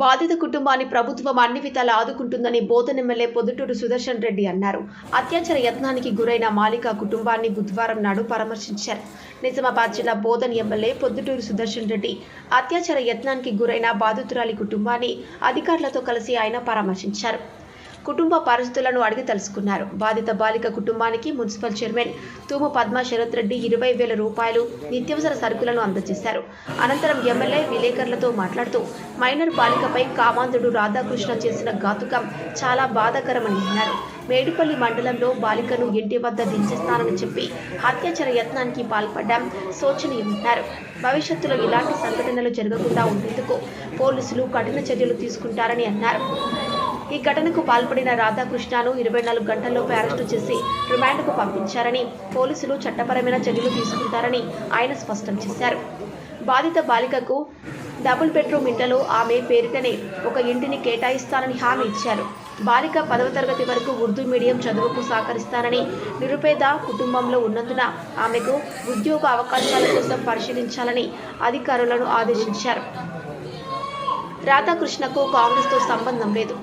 బాధిత కుటుంబాన్ని ప్రభుత్వం అన్ని విధాలా ఆదుకుంటుందని బోధన్ ఎమ్మెల్యే పొద్దుటూరు సుదర్శన్ రెడ్డి అన్నారు. అత్యాచార యత్నానికి గురైన మాలిక కుటుంబాన్ని బుధవారం నాడు పరామర్శించారు. నిజామాబాద్ జిల్లా బోధన్ ఎమ్మెల్యే పొద్దుటూరు సుదర్శన్ రెడ్డి అత్యాచార యత్నానికి గురైన బాధితురాలి కుటుంబాన్ని అధికారులతో కలిసి ఆయన పరామర్శించారు. కుటుంబ పరిస్థితులను అడిగి తెలుసుకున్నారు. బాధిత బాలిక కుటుంబానికి మున్సిపల్ చైర్మన్ తూము పద్మ శరత్ రెడ్డి 20,000 రూపాయలు నిత్యావసర సరుకులను అందజేశారు. అనంతరం ఎమ్మెల్యే విలేకరులతో మాట్లాడుతూ మైనర్ బాలికపై కామాంధుడు రాధాకృష్ణ చేసిన ఘాతుకం చాలా బాధాకరమని అన్నారు. మేడిపల్లి మండలంలో బాలికను ఇంటి వద్ద దించేస్తానని చెప్పి అత్యాచార యత్నానికి పాల్పడ్డం శోచనీయమన్నారు. భవిష్యత్తులో ఇలాంటి సంఘటనలు జరగకుండా ఉండేందుకు పోలీసులు కఠిన చర్యలు తీసుకుంటారని అన్నారు. ఈ ఘటనకు పాల్పడిన రాధాకృష్ణను 24 గంటల్లోపై అరెస్టు చేసి రిమాండ్కు పంపించారని, పోలీసులు చట్టపరమైన చర్యలు తీసుకుంటారని ఆయన స్పష్టం చేశారు. బాధిత బాలికకు డబుల్ బెడ్రూమ్ ఇంట్లో ఆమె పేరిటనే ఒక ఇంటిని కేటాయిస్తానని హామీ ఇచ్చారు. బాలిక 10వ తరగతి వరకు ఉర్దూ మీడియం చదువుకు సహకరిస్తానని, నిరుపేద కుటుంబంలో ఉన్నందున ఆమెకు ఉద్యోగ అవకాశాల కోసం పరిశీలించాలని అధికారులను ఆదేశించారు. రాధాకృష్ణకు కాంగ్రెస్తో సంబంధం లేదు.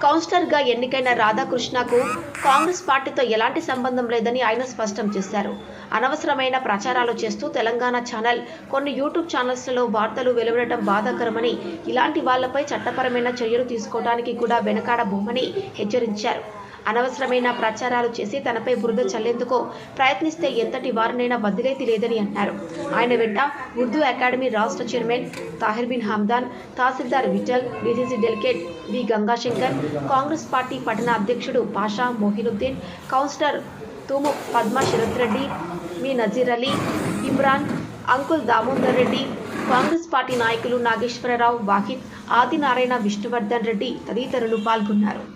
కౌన్సిలర్గా ఎన్నికైన రాధాకృష్ణకు కాంగ్రెస్ పార్టీతో ఎలాంటి సంబంధం లేదని ఆయన స్పష్టం చేశారు. అనవసరమైన ప్రచారాలు చేస్తూ తెలంగాణ ఛానల్, కొన్ని యూట్యూబ్ ఛానల్స్లో వార్తలు వెలువడటం బాధాకరమని, ఇలాంటి వాళ్లపై చట్టపరమైన చర్యలు తీసుకోవడానికి కూడా వెనకాడబోమని హెచ్చరించారు. అనవసరమైన ప్రచారాలు చేసి తనపై బురద చల్లేందుకు ప్రయత్నిస్తే ఎంతటి వారినైనా వదిలేది లేదని అన్నారు. ఆయన వెంట ఉర్దూ అకాడమీ రాష్ట్ర చైర్మన్ తాహిర్ బిన్ హమ్దాన్, తహసీల్దార్ విఠల్, డీసీసీ డెలిగేట్ వి గంగాశంకర్, కాంగ్రెస్ పార్టీ పట్టణ అధ్యక్షుడు పాషా మొహినుద్దీన్, కౌన్సిలర్ తూము పద్మ శరత్ రెడ్డి, మీ నజీర్ అలీ, ఇమ్రాన్, అంకుల్ దామోదర్ రెడ్డి, కాంగ్రెస్ పార్టీ నాయకులు నాగేశ్వరరావు, వాహిద్, ఆదినారాయణ, విష్ణువర్ధన్ రెడ్డి తదితరులు పాల్గొన్నారు.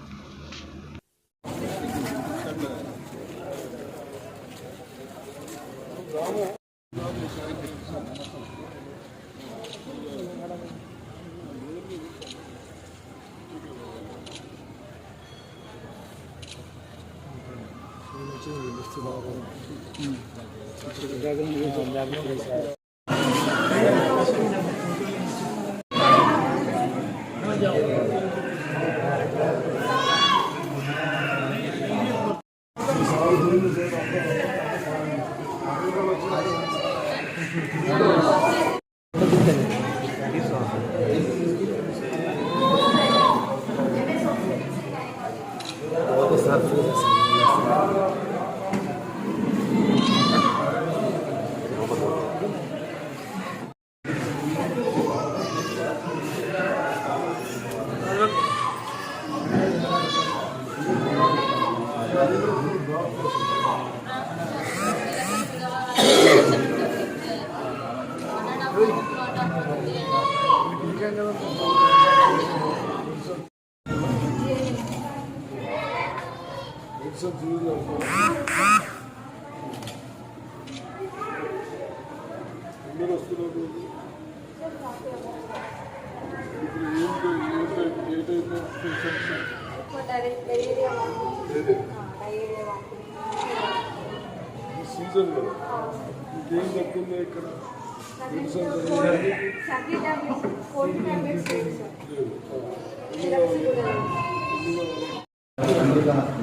ఇక్కడ